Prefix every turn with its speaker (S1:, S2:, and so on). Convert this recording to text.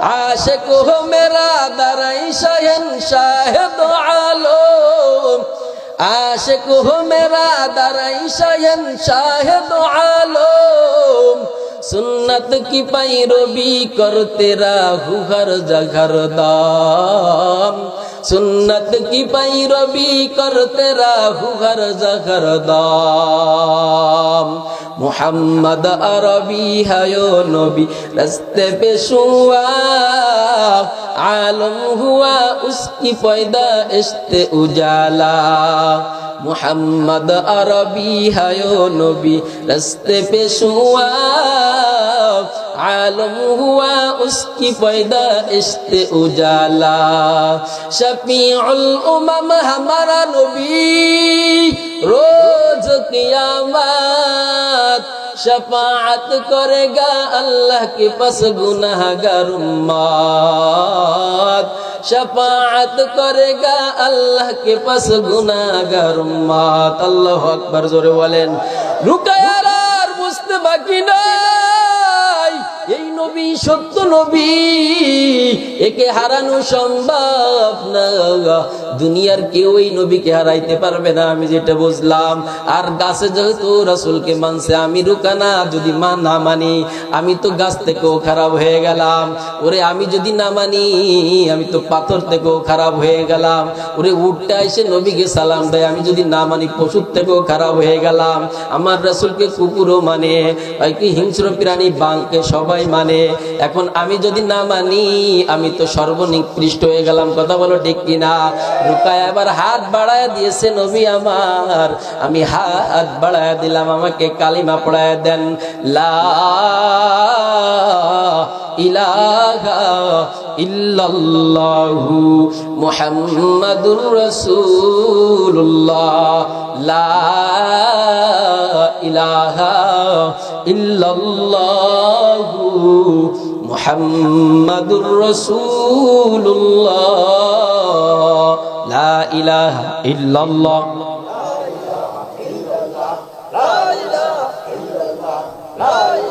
S1: आशिक हो मेरा दराई शहंशाह दो आलम आशिक हो मेरा दराई शहंशाह दो आलम सुन्नत की पैरवी करते रहूं हर जगह दाम सुन्नत की पैरवी करते रहूं हर जगह दाम मुहम्मद अरबी है यो नबी रस्ते पे शुआ आलम हुआ उसकी पैदाइश्ते उजाला मुहम्मद अरबी है यो नबी रस्ते पे शुआ आलम हुआ उसकी पैदाइश्ते उजाला शफीउल उमम हमारा नबी रोज क़यामत शफाअत करेगा अल्लाह के पास गुनाहगार उम्मत शफाअत करेगा अल्लाह के पास गुनाहगार उम्मत अल्लाहु আকবার জোরে বলেন রুকায়ার আর বুঝতে বাকি নাই এই নবী সত্য নবী একে হারানো সম্ভব না দুনিয়ার কেউ এই নবীকে হারাইতে পারবে না আমি যেটা বুঝলাম আর গাছে যেহেতু রাসূলকে মানছে আমি রুকানা যদি না মানি আমি তো গাছ থেকেও খারাপ হয়ে গেলাম ওরে আমি যদি না মানি আমি তো পাথর থেকেও খারাপ হয়ে গেলাম ওরে উঠতে এসে নবীকে সালাম দেয় আমি যদি না মানি পশুর থেকেও খারাপ হয়ে গেলাম আমার রাসূলকে কুকুরও মানে কি হিংস্র প্রাণী বাঘকে সবাই মানে এখন আমি যদি না মানি আমি তো সর্বনিকৃষ্ট হয়ে গেলাম কথা বলো ঠিক কিনা রুকায়া এবার হাত বাড়ায় দিয়েছে নবী আমার আমি হাত বাড়ায় দিলাম আমাকে কালিমা পড়ায় দেন লা ইলাহা ইল্লাল্লাহু মুহাম্মাদুর রাসূলুল্লাহ লা ইলাহা ইল্লাল্লাহু মুহাম্মাদুর রাসূলুল্লাহ লা ইলাহা ইল্লাল্লাহ
S2: لا إله إلا الله لا